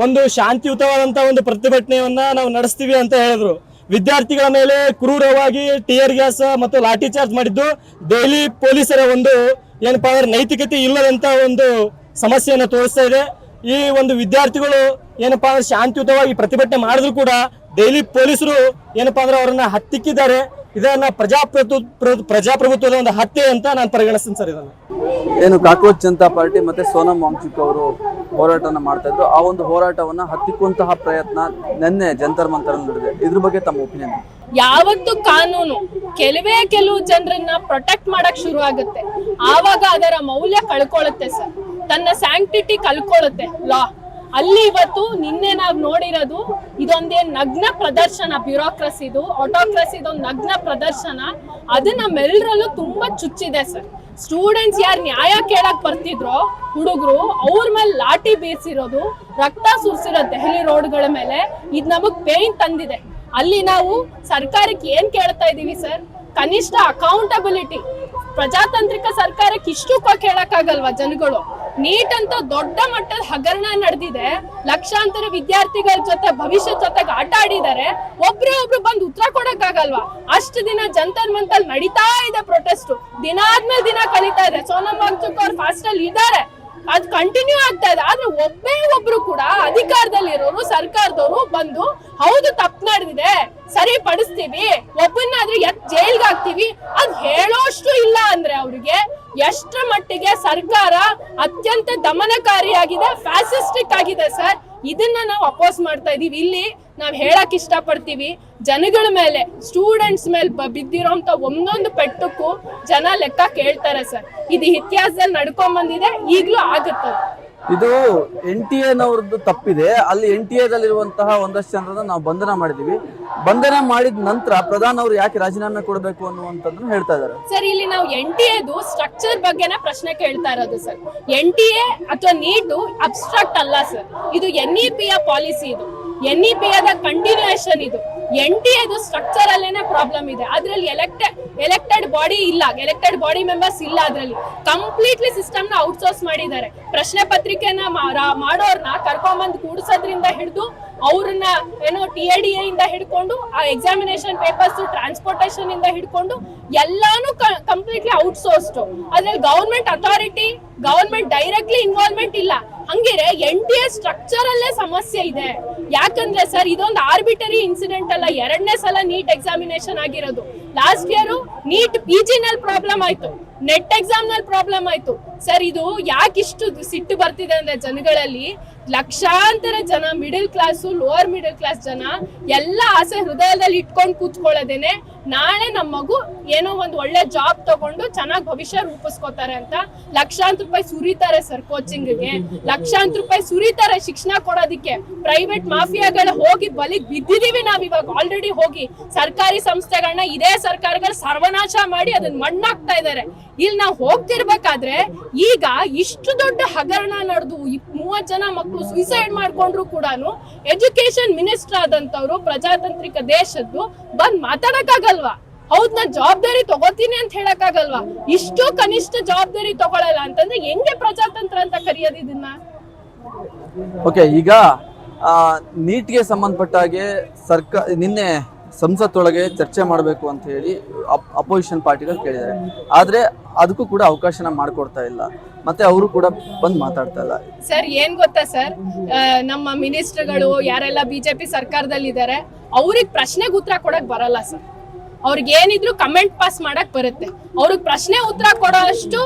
ಒಂದು ಶಾಂತಿಯುತವಾದಂತಹ ಒಂದು ಪ್ರತಿಭಟನೆಯನ್ನ ನಾವು ನಡೆಸ್ತೀವಿ ಅಂತ ಹೇಳಿದ್ರು. ವಿದ್ಯಾರ್ಥಿಗಳ ಮೇಲೆ ಕ್ರೂರವಾಗಿ ಟಿಯರ್ ಗ್ಯಾಸ್ ಮತ್ತು ಲಾಠಿ ಚಾರ್ಜ್ ಮಾಡಿದ್ದು ದೆಹಲಿ ಪೊಲೀಸರ ಒಂದು ಏನಪ್ಪಾ ಅಂದ್ರೆ ನೈತಿಕತೆ ಇಲ್ಲದಂತ ಒಂದು ಸಮಸ್ಯೆಯನ್ನು ತೋರಿಸ್ತಾ ಇದೆ. ಈ ಒಂದು ವಿದ್ಯಾರ್ಥಿಗಳು ಏನಪ್ಪಾ ಅಂದ್ರೆ ಶಾಂತಿಯುತವಾಗಿ ಪ್ರತಿಭಟನೆ ಮಾಡಿದ್ರು ಕೂಡ ದೆಹಲಿ ಪೊಲೀಸರು ಏನಪ್ಪಾ ಅಂದ್ರೆ ಅವರನ್ನ ಹತ್ತಿಕ್ಕಿದ್ದಾರೆ. ಇದನ್ನ ಪ್ರಜಾಪ್ರಭುತ್ವದ ಒಂದು ಹತ್ಯೆ ಅಂತ ನಾನು ಪರಿಗಣಿಸ್ತೀನಿ ಸರ್. ಇದನ್ನು ಏನು ಕಾಕ್ರೋಚ್ ಜನತಾ ಪಾರ್ಟಿ ಮತ್ತೆ ಸೋನಮ್ ವಾಂಗ್ಚುಕ್ ಅವರು ಹೋರಾಟನ ಮಾಡ್ತಾ ಇದ್ರು, ಆ ಒಂದು ಹೋರಾಟವನ್ನ ಹತ್ತಿಕ್ಕುವಂತಹ ಪ್ರಯತ್ನ ನಿನ್ನೆ ಜಂತರ್ ಮಂತರ್ ನಡೆದಿದೆ. ಇದ್ರ ಬಗ್ಗೆ ತಮ್ಮ ಒಪಿನಿಯನ್? ಯಾವತ್ತು ಕಾನೂನು ಕೆಲವು ಜನರನ್ನ ಪ್ರೊಟೆಕ್ಟ್ ಮಾಡಕ್ ಶುರು ಆಗುತ್ತೆ, ಆವಾಗ ಅದರ ಮೌಲ್ಯ ಕಳ್ಕೊಳ್ಳುತ್ತೆ ಸರ್, ತನ್ನ ಸ್ಯಾಂಕ್ಟಿಟಿ ಕಳ್ಕೊಳ್ಳುತ್ತೆ ಲಾ. ಅಲ್ಲಿ ಇವತ್ತು ನಿನ್ನೆ ನಾವ್ ನೋಡಿರೋದು ಇದೊಂದೇ ನಗ್ನ ಪ್ರದರ್ಶನ, ಬ್ಯೂರೋಕ್ರಸಿದು ಆಟೋಕ್ರಸಿದು ಒಂದು ನಗ್ನ ಪ್ರದರ್ಶನ. ಅದು ನಮ್ಮೆಲ್ಲರಲ್ಲೂ ತುಂಬಾ ಚುಚ್ಚಿದೆ ಸರ್. ಸ್ಟೂಡೆಂಟ್ಸ್ ಯಾರು ನ್ಯಾಯ ಕೇಳಕ್ ಬರ್ತಿದ್ರೋ ಹುಡುಗರು, ಅವ್ರ ಮೇಲೆ ಲಾಠಿ ಬೀಸಿರೋದು, ರಕ್ತ ಸುರಿಸಿರೋ ದೆಹಲಿ ರೋಡ್ಗಳ ಮೇಲೆ, ಇದು ನಮಗ್ ಪೇನ್ ತಂದಿದೆ. ಅಲ್ಲಿ ನಾವು ಸರ್ಕಾರಕ್ಕೆ ಏನ್ ಕೇಳ್ತಾ ಇದೀವಿ ಸರ್, ಕನಿಷ್ಠ ಅಕೌಂಟಬಿಲಿಟಿ. ಪ್ರಜಾತಾಂತ್ರಿಕ ಸರ್ಕಾರಕ್ಕೆ ಇಷ್ಟು ಕೇಳಕ್ಕಾಗಲ್ವಾ ಜನಗಳು? ನೀಟ್ ಅಂತ ದೊಡ್ಡ ಮಟ್ಟದ ಹಗರಣ ನಡೆದಿದೆ, ಲಕ್ಷಾಂತರ ವಿದ್ಯಾರ್ಥಿಗಳ ಜೊತೆ ಭವಿಷ್ಯದ ಜೊತೆಗೆ ಆಟ ಆಡಿದ್ದಾರೆ, ಒಬ್ರು ಬಂದು ಉತ್ತರ ಕೊಡಕ್ಕಾಗಲ್ವಾ? ಅಷ್ಟು ದಿನ ಜಂತರ್ ಮಂತರ್ ನಡೀತಾ ಇದೆ ಪ್ರೊಟೆಸ್ಟ್, ದಿನ ಆದ್ಮೇಲೆ ದಿನ ಕಳೀತಾ ಇದೆ. ಸೋನಂ ವಾಂಗ್ಚುಕ್ ಅವ್ರು ಫಾಸ್ಟ್ ಅಲ್ಲಿ ಇದ್ದಾರೆ, ಅದು ಕಂಟಿನ್ಯೂ ಆಗ್ತಾ ಇದೆ. ಆದ್ರೆ ಒಬ್ರು ಕೂಡ ಅಧಿಕಾರದಲ್ಲಿರೋರು, ಸರ್ಕಾರದವರು ಬಂದು ಹೌದು ತಪ್ಪು ನಡೆದಿದೆ, ಸರಿಪಡಿಸ್ತೀವಿ, ಒಬ್ಬನಾದ್ರೂ ಜೈಲ್ಗೆ ಹಾಕ್ತಿವಿ ಅದ್ ಹೇಳೋಷ್ಟು ಇಲ್ಲ ಅಂದ್ರೆ ಅವ್ರಿಗೆ ಎಷ್ಟರ ಮಟ್ಟಿಗೆ ಸರ್ಕಾರ ಅತ್ಯಂತ ದಮನಕಾರಿಯಾಗಿದೆ, ಫ್ಯಾಸಿಸ್ಟಿಕ್ ಆಗಿದೆ ಸರ್. ಇದನ್ನ ನಾವು ಅಪೋಸ್ ಮಾಡ್ತಾ ಇದೀವಿ. ಇಲ್ಲಿ ನಾವ್ ಹೇಳಕ್ ಇಷ್ಟಪಡ್ತೀವಿ, ಜನಗಳ ಮೇಲೆ, ಸ್ಟೂಡೆಂಟ್ಸ್ ಮೇಲೆ ಬಿದ್ದಿರೋಂತ ಒಂದೊಂದು ಪೆಟ್ಟಕ್ಕೂ ಜನ ಲೆಕ್ಕ ಕೇಳ್ತಾರೆ ಸರ್. ಇದು ಇತಿಹಾಸದಲ್ಲಿ ನಡ್ಕೊಂಡ್ ಬಂದಿದೆ, ಈಗ್ಲೂ ಆಗುತ್ತೆ. ಇದು NTA ನವ್ರದ್ದು ತಪ್ಪಿದೆ. ಅಲ್ಲಿ NTA ದಲ್ಲಿರುವಂತಹ ಒಂದಷ್ಟು ಜನರನ್ನ ನಾವು ಬಂಧನ ಮಾಡಿದೀವಿ. ಬಂಧನ ಮಾಡಿದ ನಂತರ ಪ್ರಧಾನ್ ಅವರು ಯಾಕೆ ರಾಜೀನಾಮೆ ಕೊಡಬೇಕು ಅನ್ನುವಂಥದ್ದನ್ನು ಹೇಳ್ತಾ ಇದ್ದಾರೆ ಸರ್. ಇಲ್ಲಿ ನಾವು NTAದು ಸ್ಟ್ರಕ್ಚರ್ ಬಗ್ಗೆನೇ ಪ್ರಶ್ನೆ ಕೇಳ್ತಾ ಇರೋದು ಸರ್. NTA ಅಥವಾ ನೀಟು ಅಬ್ಸ್ಟ್ರಾಕ್ಟ್ ಅಲ್ಲ ಸರ್, ಇದು NEP ಯ ಪಾಲಿಸಿ, ಇದು NEP ದ ಕಂಟಿನ್ಯೂಯೇಷನ್. ಇದು NTAದು ಸ್ಟ್ರಕ್ಚರ್ ಅಲ್ಲೇನೆ ಪ್ರಾಬ್ಲಮ್ ಇದೆ. ಅದ್ರಲ್ಲಿ ಎಲೆಕ್ಟೆಡ್ ಬಾಡಿ ಇಲ್ಲ, ಎಲೆಕ್ಟೆಡ್ ಬಾಡಿ ಮೆಂಬರ್ಸ್ ಇಲ್ಲ. ಅದ್ರಲ್ಲಿ ಕಂಪ್ಲೀಟ್ಲಿ ಸಿಸ್ಟಮ್ ನ ಔಟ್ಸೋರ್ಸ್ ಮಾಡಿದ್ದಾರೆ. ಪ್ರಶ್ನೆ ಪತ್ರಿಕೆನ ಮಾಡೋರ್ನ ಕರ್ಕೊಂಡ್ಬಂದು ಕೂಡಿಸೋದ್ರಿಂದ ಹಿಡಿದು ಅವ್ರನ್ನ ಏನೋ TADA ಇಂದ ಹಿಡ್ಕೊಂಡು ಆ ಎಕ್ಸಾಮಿನೇಷನ್ ಪೇಪರ್ಸ್, ಟ್ರಾನ್ಸ್ಪೋರ್ಟೇಷನ್ ಇಂದ ಹಿಡ್ಕೊಂಡು ಎಲ್ಲಾನು ಕಂಪ್ಲೀಟ್ಲಿ ಔಟ್ಸೋರ್ಸ್ಡ್. ಅದ್ರಲ್ಲಿ government authority, government directly involvement ಇಲ್ಲ. ಹಂಗಿರೆ NTA ಸ್ಟ್ರಕ್ಚರ್ ಅಲ್ಲೇ ಸಮಸ್ಯೆ ಇದೆ. ಯಾಕಂದ್ರೆ ಸರ್, ಇದೊಂದು ಆರ್ಬಿಟರಿ ಇನ್ಸಿಡೆಂಟ್ ಅಲ್ಲ, 2ನೇ ಸಲ ನೀಟ್ ಎಕ್ಸಾಮಿನೇಷನ್ ಆಗಿರೋದು. ಲಾಸ್ಟ್ ಇಯರ್ ನೀಟ್ PG ನಲ್ಲಿ ಪ್ರಾಬ್ಲಮ್ ಆಯ್ತು, ನೆಟ್ ಎಕ್ಸಾಮ್ ನಲ್ಲಿ ಪ್ರಾಬ್ಲಮ್ ಆಯ್ತು ಸರ್. ಇದು ಯಾಕಿಷ್ಟು ಸಿಟ್ಟು ಬರ್ತಿದೆ ಅಂದ್ರೆ ಜನಗಳಲ್ಲಿ, ಲಕ್ಷಾಂತರ ಜನ middle class, lower middle class ಜನ ಎಲ್ಲ ಆಸೆ ಹೃದಯದಲ್ಲಿ ಇಟ್ಕೊಂಡು ಕೂತ್ಕೊಳ್ಳೋದೇನೆ ನಾಳೆ ನಮ್ಮ ಮಗು ಏನೋ ಒಂದು ಒಳ್ಳೆ ಜಾಬ್ ತಗೊಂಡು ಚೆನ್ನಾಗಿ ಭವಿಷ್ಯ ರೂಪಿಸ್ಕೋತಾರೆ ಅಂತ ಲಕ್ಷಾಂತರ ರೂಪಾಯಿ ಸುರಿತಾರೆ ಸರ್ ಕೋಚಿಂಗ್ಗೆ, ಲಕ್ಷಾಂತರ ರೂಪಾಯಿ ಸುರಿತಾರೆ ಶಿಕ್ಷಣ ಕೊಡೋದಿಕ್ಕೆ. ಪ್ರೈವೇಟ್ ಮಾಫಿಯಾಗಳ ಹೋಗಿ ಬಲಿಗೆ ಬಿದ್ದಿದೀವಿ ನಾವ್ ಇವಾಗ ಆಲ್ರೆಡಿ. ಹೋಗಿ ಸರ್ಕಾರಿ ಸಂಸ್ಥೆಗಳನ್ನ ಇದೇ ಸರ್ಕಾರಗಳು ಸರ್ವನಾಶ ಮಾಡಿ ಅದನ್ನ ಮಣ್ಣಾಕ್ತಾ ಇದ್ದಾರೆ. ಇಲ್ಲಿ ನಾವು ಹೋಗ್ತಿರ್ಬೇಕಾದ್ರೆ ಈಗ ಇಷ್ಟು ದೊಡ್ಡ ಹಗರಣ ನಡೆದು 30 ಜನ ಮಕ್ಕಳು ಸುಯಿಸೈಡ್ ಮಾಡ್ಕೊಂಡ್ರು ಕೂಡ ಎಜುಕೇಶನ್ ಮಿನಿಸ್ಟರ್ ಆದಂತವ್ರು ಪ್ರಜಾತಾಂತ್ರಿಕ ದೇಶದ್ದು ಬಂದ್ ಮಾತಾಡಕ್ಕಾಗಲ್ವಾ? ಹೌದ್, ನಾನ್ ಜವಾಬ್ದಾರಿ ತಗೋತೀನಿ ಅಂತ ಹೇಳಕ್ಕಾಗಲ್ವಾ? ಇಷ್ಟು ಕನಿಷ್ಠ ಜವಾಬ್ದಾರಿ ತಗೊಳಲ್ಲ ಅಂತಂದ್ರೆ ಹೆಂಗೆ ಪ್ರಜಾತಂತ್ರ ಅಂತ ಕರೆಯೋದು ಇದನ್ನ? ಓಕೆ, ಈಗ ನೀಟ್ಗೆ ಸಂಬಂಧಪಟ್ಟ ಹಾಗೆ ನಿನ್ನೆ ಸಂಸತ್ತೊಳಗೆ ಚರ್ಚೆ ಮಾಡಬೇಕು ಅಂತ ಹೇಳಿ ಅಪೋಸಿಷನ್ ಪಾರ್ಟಿಗಳು ಕೇಳಿದ್ದಾರೆ. ಆದ್ರೆ ಅದಕ್ಕೂ ಕೂಡ ಅವಕಾಶನ ಮಾಡ್ಕೊಡ್ತಾ ಇಲ್ಲ, ಮತ್ತೆ ಅವರು ಕೂಡ ಬಂದು ಮಾತಾಡ್ತಾ ಇಲ್ಲ. ಸರ್ ಏನ್ ಗೊತ್ತಾ ಸರ್, ನಮ್ಮ ಮಿನಿಸ್ಟರ್ಗಳು ಯಾರೆಲ್ಲ ಬಿಜೆಪಿ ಸರ್ಕಾರದಲ್ಲಿ ಇದ್ದಾರೆ ಅವ್ರಿಗೆ ಪ್ರಶ್ನೆಗೆ ಉತ್ತರ ಕೊಡಕ್ ಬರಲ್ಲ ಸರ್. ಅವ್ರಿಗೆ ಏನಿದ್ರು ಕಮೆಂಟ್ ಪಾಸ್ ಮಾಡಕ್ ಬರುತ್ತೆ. ಅವ್ರಿಗೆ ಪ್ರಶ್ನೆ ಉತ್ತರ ಕೊಡೋ ಅಷ್ಟು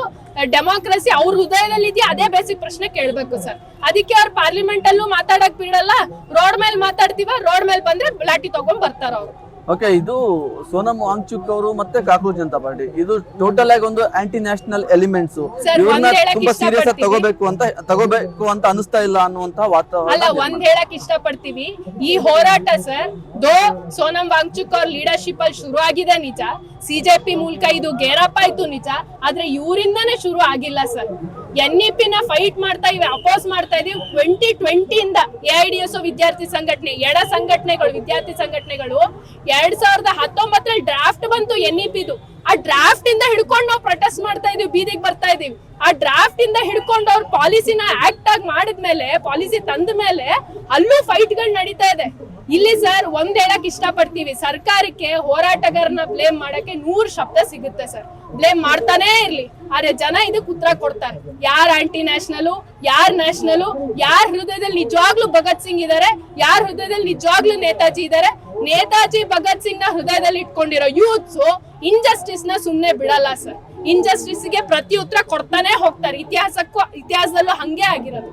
ಡೆಮೋಕ್ರಸಿ ಅವ್ರ ಹೃದಯದಲ್ಲಿ ಇದೆಯಾ, ಅದೇ ಬೇಸಿಕ್ ಪ್ರಶ್ನೆ ಕೇಳ್ಬೇಕು ಸರ್. ಅದಕ್ಕೆ ಅವ್ರು ಪಾರ್ಲಿಮೆಂಟ್ ಅಲ್ಲೂ ಮಾತಾಡಕ್ ಬಿಡಲ್ಲ, ರೋಡ್ ಮೇಲೆ ಮಾತಾಡ್ತೀವ, ರೋಡ್ ಮೇಲೆ ಬಂದ್ರೆ ಲಾಠಿ ತಗೊಂಡ್ ಬರ್ತಾರ ಅವ್ರು. ಓಕೆ, ಇದು ಸೋನಂ ವಾಂಗ್ಚುಕ್ ಅವರು ಮತ್ತೆ ಕಾಕ್ರೋಚ್ ಜನತಾ ಪಾರ್ಟಿ, ಇದು ಟೋಟಲ್ ಆಗಿ ಒಂದು ಆಂಟಿ ನ್ಯಾಷನಲ್ ಎಲಿಮೆಂಟ್ಸ್. ಇವ್ರನ್ನ ತುಂಬಾ ಸೀರಿಯಸ್ ಆಗಿ ತಗೋಬೇಕು ಅಂತ ಅನಿಸ್ತಾ ಇಲ್ಲ ಅನ್ನುವಂತ ವಾತಾವರಣ. ಅಲ್ಲ, ಒಂದ್ ಹೇಳಕ್ ಇಷ್ಟಪಡ್ತೀವಿ, ಈ ಹೋರಾಟ ಸರ್ ಸೋನಂ ವಾಂಗ್ಚುಕ್ ಅವ್ರ ಲೀಡರ್ಶಿಪ್ ಅಲ್ಲಿ ಶುರು ಆಗಿದೆ ನಿಜ, CJP ಮೂಲಕ ಇದು ಗೇರಪ್ಪ ಆಯ್ತು ನಿಜ, ಆದ್ರೆ ಇವರಿಂದಾನೇ ಶುರು ಆಗಿಲ್ಲ ಸರ್. NEP ನ ಫೈಟ್ ಮಾಡ್ತಾ ಇವೆ, ಅಪೋಸ್ ಮಾಡ್ತಾ ಇದೀವಿ. 2020 ಇಂದ AIDSO ವಿದ್ಯಾರ್ಥಿ ಸಂಘಟನೆ, ಎಡ ಸಂಘಟನೆಗಳು, ವಿದ್ಯಾರ್ಥಿ ಸಂಘಟನೆಗಳು 2019 ಡ್ರಾಫ್ಟ್ ಬಂತು NEPದು. ಆ ಡ್ರಾಫ್ಟ್ ಇಂದ ಹಿಡ್ಕೊಂಡು ನಾವು ಪ್ರೊಟೆಸ್ಟ್ ಮಾಡ್ತಾ ಇದೀವಿ, ಬೀದಿಗೆ ಬರ್ತಾ ಇದೀವಿ. ಆ ಡ್ರಾಫ್ಟ್ ಇಂದ ಹಿಡ್ಕೊಂಡು ಅವ್ರ ಪಾಲಿಸಿನ ಆಕ್ಟ್ ಆಗಿ ಮಾಡಿದ್ಮೇಲೆ, ಪಾಲಿಸಿ ತಂದ ಮೇಲೆ ಅಲ್ಲೂ ಫೈಟ್ ಗಳು ನಡೀತಾ ಇದೆ. ಇಲ್ಲಿ ಸರ್ ಒಂದ್ ಹೇಳಕ್ ಇಷ್ಟಪಡ್ತೀವಿ, ಸರ್ಕಾರಕ್ಕೆ ಹೋರಾಟಗಾರನ ಬ್ಲೇಮ್ ಮಾಡಕ್ಕೆ 100 ಶಬ್ದ ಸಿಗುತ್ತೆ ಸರ್. ಬ್ಲೇಮ್ ಮಾಡ್ತಾನೆ ಇರ್ಲಿ, ಆದ್ರೆ ಜನ ಇದಕ್ಕೆ ಉತ್ತರ ಕೊಡ್ತಾರೆ. ಯಾರ್ ಆಂಟಿ ನ್ಯಾಷನಲ್, ಯಾರ್ ನ್ಯಾಷನಲ್, ಯಾರ್ ಹೃದಯದಲ್ಲಿ ನಿಜವಾಗ್ಲೂ ಭಗತ್ ಸಿಂಗ್ ಇದಾರೆ, ಯಾರ್ ಹೃದಯದಲ್ಲಿ ನಿಜವಾಗ್ಲೂ ನೇತಾಜಿ ಇದಾರೆ. ನೇತಾಜಿ ಭಗತ್ ಸಿಂಗ್ ನ ಹೃದಯದಲ್ಲಿ ಇಟ್ಕೊಂಡಿರೋ ಯೂತ್ಸ್ ಇನ್ಜಸ್ಟಿಸ್ ನ ಸುಮ್ನೆ ಬಿಡಲ್ಲ ಸರ್. ಇನ್ಜಸ್ಟಿಸ್ ಗೆ ಪ್ರತಿ ಉತ್ತರ ಕೊಡ್ತಾನೆ ಹೋಗ್ತಾರೆ. ಇತಿಹಾಸದಲ್ಲೂ ಹಂಗೆ ಆಗಿರೋದು.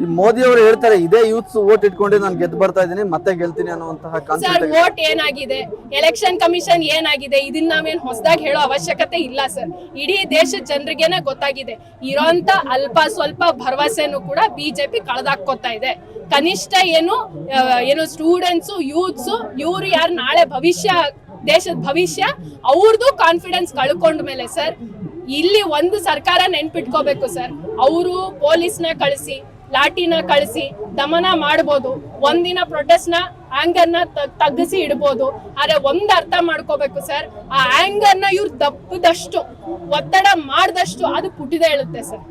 ಈ ಮೋದಿ ಅವರು ಹೇಳ್ತಾರೆ ಇದೇ ಯೂತ್ಸ್ ವೋಟ್ ಇಟ್ಕೊಂಡು ನಾನು ಗೆದ್ದು ಬರ್ತಾ ಇದ್ದೀನಿ ಮತ್ತೆ ಗೆಲ್ತೀನಿ ಅನ್ನುವಂತಹ ಸರ್ ಕಾನ್ಸೆಪ್ಟ್ ವೋಟ್ ಏನಾಗಿದೆ, ಎಲೆಕ್ಷನ್ ಕಮಿಷನ್ ಏನಾಗಿದೆ, ಇದನ್ನ ನಾವೇನ್ ಹೊಸದಾಗಿ ಹೇಳೋ ಅವಶ್ಯಕತೆ ಇಲ್ಲ ಸರ್. ಇಡೀ ದೇಶದ ಜನರಿಗೇನೆ ಗೊತ್ತಾಗಿದೆ. ಇರೋಂತ ಅಲ್ಪ ಸ್ವಲ್ಪ ಭರವಸೆನೂ ಕೂಡ ಬಿಜೆಪಿ ಕಳೆದಾಕೋತಾ ಇದೆ. ಕನಿಷ್ಠ ಏನು ಸ್ಟೂಡೆಂಟ್ಸ್ ಯೂತ್ಸ್ ಇವ್ರು ಯಾರು ನಾಳೆ ಭವಿಷ್ಯ, ದೇಶದ ಭವಿಷ್ಯ, ಅವ್ರದ್ದು ಕಾನ್ಫಿಡೆನ್ಸ್ ಕಳ್ಕೊಂಡ ಮೇಲೆ ಸರ್ ಇಲ್ಲಿ ಒಂದು ಸರ್ಕಾರ ನೆನ್ಪಿಟ್ಕೋಬೇಕು ಸರ್. ಅವರು ಪೊಲೀಸ್ನ ಕಳಿಸಿ, ಲಾಠಿನ ಕಳಿಸಿ ದಮನ ಮಾಡ್ಬೋದು, ಒಂದಿನ ಪ್ರೊಟೆಸ್ಟ್ ನ ಆಂಗರ್ ನ ತಗ್ಗಿಸಿ ಇಡ್ಬೋದು. ಆದ್ರೆ ಒಂದ್ ಅರ್ಥ ಮಾಡ್ಕೋಬೇಕು ಸರ್, ಆ ಆಂಗರ್ ನ ಇವ್ರು ದಪ್ಪದಷ್ಟು, ಒತ್ತಡ ಮಾಡ್ದಷ್ಟು ಅದು ಪುಟಿದೆ ಹೇಳುತ್ತೆ ಸರ್.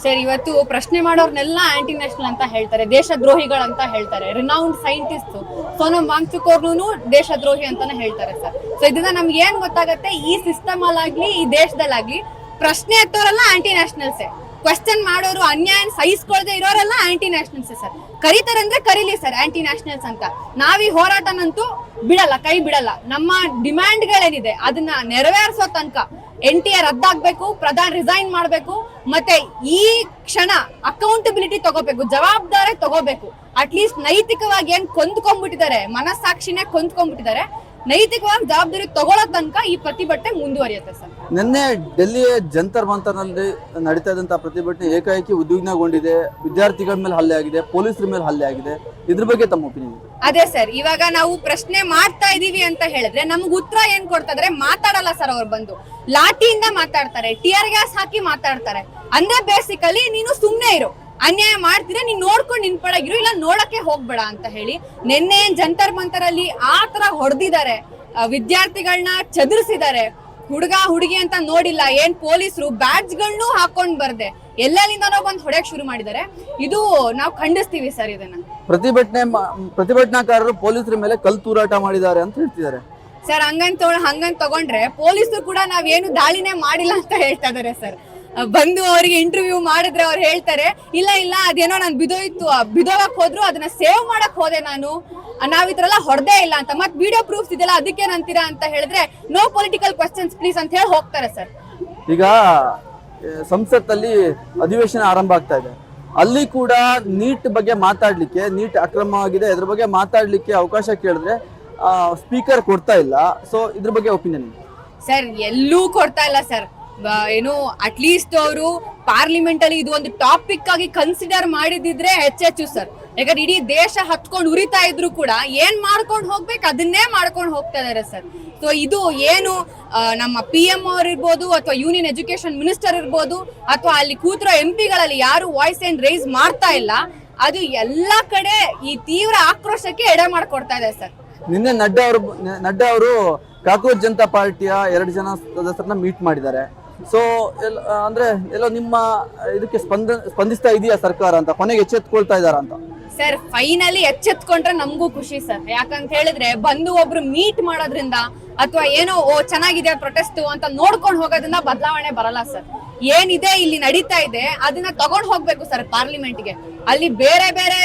ಸರ್ ಇವತ್ತು ಪ್ರಶ್ನೆ ಮಾಡೋರ್ನೆಲ್ಲ ಆಂಟಿ ನ್ಯಾಷನಲ್ ಅಂತ ಹೇಳ್ತಾರೆ, ದೇಶದ್ರೋಹಿಗಳಂತ ಹೇಳ್ತಾರೆ. ರಿನೌಂಡ್ ಸೈಂಟಿಸ್ಟ್ ಸೋನಮ್ ವಾಂಗ್ಚುಕ್ ಅವ್ರನ್ನೂ ದೇಶದ್ರೋಹಿ ಅಂತಾನೆ ಹೇಳ್ತಾರೆ ಸರ್. ಸೊ ಇದನ್ನ ನಮ್ಗೆ ಏನ್ ಗೊತ್ತಾಗತ್ತೆ, ಈ ಸಿಸ್ಟಮ್ ಅಲ್ಲಾಗ್ಲಿ ಈ ದೇಶದಲ್ಲಾಗ್ಲಿ ಪ್ರಶ್ನೆ ಎತ್ತೋರೆಲ್ಲ ಆಂಟಿ ನ್ಯಾಷನಲ್ಸೇ, ಕ್ವೆಶ್ಚನ್ ಮಾಡೋರು, ಅನ್ಯಾಯ ಸಹಿಸ್ಕೊಳ್ದೆ ಇರೋರೆಲ್ಲ ಆಂಟಿ ನ್ಯಾಷನಲ್ಸ್ ಸರ್. ಕರೀತಾರಂದ್ರೆ ಕರೀಲಿ ಸರ್ ಆಂಟಿ ನ್ಯಾಷನಲ್ಸ್ ಅಂತ. ನಾವ್ ಈ ಹೋರಾಟನಂತೂ ಬಿಡಲ್ಲ, ಕೈ ಬಿಡಲ್ಲ. ನಮ್ಮ ಡಿಮ್ಯಾಂಡ್ಗಳೇನಿದೆ ಅದನ್ನ ನೆರವೇರಿಸೋ ತನಕ NTA ರದ್ದಾಗ್ಬೇಕು, ಪ್ರಧಾನ್ ರಿಸೈನ್ ಮಾಡ್ಬೇಕು, ಮತ್ತೆ ಈ ಕ್ಷಣ ಅಕೌಂಟಬಿಲಿಟಿ ತಗೋಬೇಕು, ಜವಾಬ್ದಾರಿ ತಗೋಬೇಕು. ಅಟ್ಲೀಸ್ಟ್ ನೈತಿಕವಾಗಿ ಏನ್ ಕೊಂದ್ಕೊಂಡ್ಬಿಟ್ಟಿದ್ದಾರೆ, ಮನಸ್ಸಾಕ್ಷಿನೇ ಕೊಂದ್ಕೊಂಡ್ಬಿಟ್ಟಿದ್ದಾರೆ, ನೈತಿಕವಾಗಿ ಜವಾಬ್ದಾರಿ ತಗೊಳ್ಳೋ ತನಕ ಈ ಪ್ರತಿಭಟನೆ ಮುಂದುವರಿಯುತ್ತೆ ಸರ್. ನಿನ್ನೆ ಡೆಲ್ಲಿಯ ಜಂತರ್ ಮಂತರ್ನಲ್ಲಿ ನಡೀತಾ ಇದ್ದಂತಹ ಪ್ರತಿಭಟನೆ ಏಕಾಏಕಿ ಉದ್ವಿಗ್ನಗೊಂಡಿದೆ. ವಿದ್ಯಾರ್ಥಿಗಳ ಮೇಲೆ ಹಲ್ಲೆ ಆಗಿದೆ, ಪೊಲೀಸರ ಮೇಲೆ ಹಲ್ಲೆ ಆಗಿದೆ. ಇದ್ರ ಬಗ್ಗೆ ತಮ್ಮ ಒಪಿನಿಯನ್? ಅದೇ ಸರ್, ಇವಾಗ ನಾವು ಪ್ರಶ್ನೆ ಮಾಡ್ತಾ ಇದೀವಿ ಅಂತ ಹೇಳಿದ್ರೆ ನಮ್ಗೆ ಉತ್ತರ ಏನ್ ಕೊಡ್ತಾ ಮಾತಾಡಲ್ಲ ಸರ್. ಅವ್ರು ಬಂದು ಲಾಠಿಯಿಂದ ಮಾತಾಡ್ತಾರೆ, ಟಿಯರ್ ಗ್ಯಾಸ್ ಹಾಕಿ ಮಾತಾಡ್ತಾರೆ. ಅಂದ್ರೆ ಬೇಸಿಕಲಿ ನೀನು ಸುಮ್ನೆ ಇರು, ಅನ್ಯಾಯ ಮಾಡ್ತೀರಾ ನೀನ್ ನೋಡ್ಕೊಂಡು ನಿನ್ಪಡಾಗಿರು, ಇಲ್ಲ ನೋಡಕ್ಕೆ ಹೋಗ್ಬೇಡ ಅಂತ ಹೇಳಿ ನಿನ್ನೆ ಜಂತರ್ ಮಂತರಲ್ಲಿ ಆ ತರ ಹೊಡೆದಿದ್ದಾರೆ, ವಿದ್ಯಾರ್ಥಿಗಳನ್ನ ಚದುರಿಸಿದ್ದಾರೆ. ಹುಡುಗ ಹುಡುಗಿ ಅಂತ ನೋಡಿಲ್ಲ, ಏನ್ ಪೊಲೀಸರು ಬ್ಯಾಡ್ಜ್ಗಳನ್ನೂ ಹಾಕೊಂಡ್ ಬರ್ದೆ ಎಲ್ಲೆಲ್ಲಿಂದನೋ ಬಂದು ಹೊಡೆಯಕ್ ಶುರು ಮಾಡಿದ್ದಾರೆ. ಇದು ನಾವು ಖಂಡಿಸ್ತೀವಿ ಸರ್. ಇದನ್ನ ಪ್ರತಿಭಟನಾಕಾರರು ಪೊಲೀಸರ ಮೇಲೆ ಕಲ್ಲು ತೂರಾಟ ಮಾಡಿದ್ದಾರೆ ಅಂತ ಹೇಳ್ತಿದ್ದಾರೆ ಸರ್. ಹಂಗಂತ ತಗೊಂಡ್ರೆ ಪೊಲೀಸರು ಕೂಡ ನಾವೇನು ದಾಳಿನೇ ಮಾಡಿಲ್ಲ ಅಂತ ಹೇಳ್ತಾ ಇದಾರೆ ಸರ್. ಬಂದು ಅವರಿಗೆ ಇಂಟರ್ವ್ಯೂ ಮಾಡಿದ್ರೆ ಅವ್ರು ಹೇಳ್ತಾರೆ, ಇಲ್ಲ ಅದೇನೋ ನಾನು ಬಿದೋಗಕ್ ಹೋದ್ರು, ಅದನ್ನ ಸೇವ್ ಮಾಡಕ್ ಹೋದೆ ನಾನು, ನಾವ್ ಈ ತರ ಎಲ್ಲ ಹೊಡೆದೇ ಇಲ್ಲ ಅಂತ. ಮತ್ ವಿಡಿಯೋ ಪ್ರೂಫ್ಸ್ ಇದೆಲ್ಲ ಅದಕ್ಕೇನಂತೀರಾ ಅಂತ ಹೇಳಿದ್ರೆ ನೋ ಪೊಲಿಟಿಕಲ್ ಕ್ವಶನ್ಸ್ ಪ್ಲೀಸ್ ಅಂತ ಹೇಳಿ ಹೋಗ್ತಾರೆ ಸರ್. ಈಗ ಸಂಸತ್ತಲ್ಲಿ ಅಧಿವೇಶನ ಆರಂಭ ಆಗ್ತಾ ಇದೆ, ಅಲ್ಲಿ ಕೂಡ ನೀಟ್ ಬಗ್ಗೆ ಮಾತಾಡ್ಲಿಕ್ಕೆ, ನೀಟ್ ಅಕ್ರಮವಾಗಿದೆ ಇದ್ರ ಬಗ್ಗೆ ಮಾತಾಡ್ಲಿಕ್ಕೆ ಅವಕಾಶ ಕೇಳಿದ್ರೆ ಸ್ಪೀಕರ್ ಕೊಡ್ತಾ ಇಲ್ಲ. ಸೊ ಇದ್ರ ಬಗ್ಗೆ ಒಪಿನಿಯನ್ ಸರ್? ಎಲ್ಲೂ ಕೊಡ್ತಾ ಇಲ್ಲ ಸರ್. ಏನು ಅಟ್ಲೀಸ್ಟ್ ಅವರು ಪಾರ್ಲಿಮೆಂಟ್ ಅಲ್ಲಿ ಇದು ಒಂದು ಟಾಪಿಕ್ ಆಗಿ ಕನ್ಸಿಡರ್ ಮಾಡಿದಿದ್ರೆ ಹೆಚ್ಚು ಸರ್. ಯಾಕಂದ್ರೆ ಇಡೀ ದೇಶ ಹತ್ಕೊಂಡು ಉರಿತಾ ಇದ್ರು ಕೂಡ ಏನ್ ಮಾಡ್ಕೊಂಡು ಹೋಗ್ಬೇಕು ಅದನ್ನೇ ಮಾಡ್ಕೊಂಡು ಹೋಗ್ತಾ ಇದಾರೆ ಸರ್. ಸೊ ಇದು ಏನು ನಮ್ಮ PM ಅವ್ರು ಇರ್ಬೋದು, ಅಥವಾ ಯೂನಿಯನ್ ಎಜುಕೇಶನ್ ಮಿನಿಸ್ಟರ್ ಇರ್ಬೋದು, ಅಥವಾ ಅಲ್ಲಿ ಕೂತಿರೋ MP ಗಳಲ್ಲಿ ಯಾರು ವಾಯ್ಸ್ ಏನ್ ರೈಸ್ ಮಾಡ್ತಾ ಇಲ್ಲ, ಅದು ಎಲ್ಲಾ ಕಡೆ ಈ ತೀವ್ರ ಆಕ್ರೋಶಕ್ಕೆ ಎಡೆ ಮಾಡ್ಕೊಡ್ತಾ ಇದೆ ಸರ್. ನಿನ್ನೆ ನಡ್ಡಾ ಅವರು ಕಾಕ್ರೋಚ್ ಜನತಾ ಪಾರ್ಟಿಯ 2 ಜನ ಸದಸ್ಯರನ್ನ ಮೀಟ್ ಮಾಡಿದ್ದಾರೆ. ಸೊ ಅಂದ್ರೆ ಎಲ್ಲೋ ನಿಮ್ಮ ಇದಕ್ಕೆ ಸ್ಪಂದಿಸ್ತಾ ಇದೆಯಾ ಸರ್ಕಾರ ಅಂತ, ಕೊನೆಗೆ ಎಚ್ಚೆತ್ಕೊಳ್ತಾ ಇದಾರ ಅಂತ? ಸರ್ ಫೈನಲಿ ಎಚ್ಚೆತ್ಕೊಂಡ್ರೆ ನಮಗೂ ಖುಷಿ ಸರ್. ಯಾಕಂತ ಹೇಳಿದ್ರೆ ಬಂದು ಒಬ್ರು ಮೀಟ್ ಮಾಡೋದ್ರಿಂದ ಅಥವಾ ಏನೋ ಚೆನ್ನಾಗಿದೆ ಪ್ರೊಟೆಸ್ಟ್ ಅಂತ ನೋಡ್ಕೊಂಡು ಹೋಗೋದ್ರಿಂದ ಬದಲಾವಣೆ ಬರಲ್ಲ ಸರ್. ಏನಿದೆ ಇಲ್ಲಿ ನಡೀತಾ ಇದೆ ಅದನ್ನ ತಗೊಂಡ್ ಹೋಗ್ಬೇಕು ಸರ್ ಪಾರ್ಲಿಮೆಂಟ್ಗೆ. ಅಲ್ಲಿ ಬೇರೆ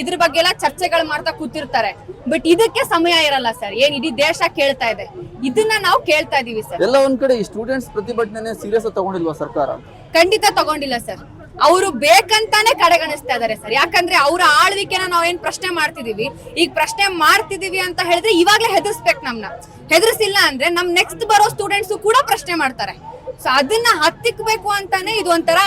ಇದ್ರ ಬಗ್ಗೆ ಎಲ್ಲ ಚರ್ಚೆಗಳು ಮಾಡ್ತಾ ಕೂತಿರ್ತಾರೆ, ಬಟ್ ಇದಕ್ಕೆ ಸಮಯ ಇರಲ್ಲ ಸರ್. ಏನ್ ಇಡೀ ದೇಶ ಕೇಳ್ತಾ ಇದೆ, ಇದನ್ನ ನಾವು ಕೇಳ್ತಾ ಇದೀವಿ ಸರ್. ಎಲ್ಲ ಒಂದ್ ಕಡೆ ಈ ಸ್ಟೂಡೆಂಟ್ಸ್ ಪ್ರತಿಭಟನೆ ಸೀರಿಯಸ್ ತಗೊಂಡಿಲ್ವಾ ಸರ್ಕಾರ? ಖಂಡಿತ ತಗೊಂಡಿಲ್ಲ ಸರ್. ಅವರು ಬೇಕಂತಾನೆ ಕಡೆಗಣಿಸ್ತಾ ಇದಾರೆ ಸರ್. ಯಾಕಂದ್ರೆ ಅವರ ಆಳ್ವಿಕೆನ ನಾವೇನ್ ಪ್ರಶ್ನೆ ಮಾಡ್ತಿದೀವಿ, ಈಗ ಪ್ರಶ್ನೆ ಮಾಡ್ತಿದೀವಿ ಅಂತ ಹೇಳಿದ್ರೆ ಇವಾಗ್ಲೇ ಹೆದರ್ಸ್ಬೇಕು ನಮ್ನ. ಹೆದರ್ಸಿಲ್ಲ ಅಂದ್ರೆ ನಮ್ ನೆಕ್ಸ್ಟ್ ಬರೋ ಸ್ಟೂಡೆಂಟ್ಸ್ ಕೂಡ ಪ್ರಶ್ನೆ ಮಾಡ್ತಾರೆ. ಸೊ ಅದನ್ನ ಹತ್ತಿಕ್ಬೇಕು ಅಂತಾನೆ ಇದು ಒಂಥರ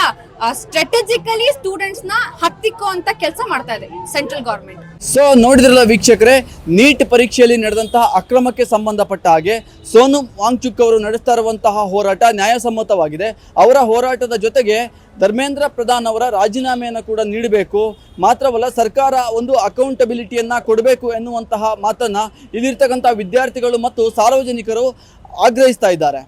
ಸ್ಟ್ರಾಟಜಿಕಲಿ ಸ್ಟೂಡೆಂಟ್ಸ್ ನ ಹತ್ತಿಕ್ಕೋ ಅಂತ ಕೆಲಸ ಮಾಡ್ತಾ ಇದೆ ಸೆಂಟ್ರಲ್ ಗವರ್ಮೆಂಟ್. ಸೊ ನೋಡಿದ್ರಲ್ಲ ವೀಕ್ಷಕರೇ, ನೀಟ್ ಪರೀಕ್ಷೆಯಲ್ಲಿ ನಡೆದಂತಹ ಅಕ್ರಮಕ್ಕೆ ಸಂಬಂಧಪಟ್ಟ ಹಾಗೆ ಸೋನಮ್ ವಾಂಗ್ಚುಕ್ ಅವರು ನಡೆಸ್ತಾ ಇರುವಂತಹ ಹೋರಾಟ ನ್ಯಾಯಸಮ್ಮತವಾಗಿದೆ. ಅವರ ಹೋರಾಟದ ಜೊತೆಗೆ ಧರ್ಮೇಂದ್ರ ಪ್ರಧಾನ್ ಅವರ ರಾಜೀನಾಮೆಯನ್ನು ಕೂಡ ನೀಡಬೇಕು, ಮಾತ್ರವಲ್ಲ ಸರ್ಕಾರ ಒಂದು ಅಕೌಂಟಬಿಲಿಟಿಯನ್ನು ಕೊಡಬೇಕು ಎನ್ನುವಂತಹ ಮಾತನ್ನು ಇಲ್ಲಿರ್ತಕ್ಕಂಥ ವಿದ್ಯಾರ್ಥಿಗಳು ಮತ್ತು ಸಾರ್ವಜನಿಕರು ಆಗ್ರಹಿಸ್ತಾ ಇದ್ದಾರೆ.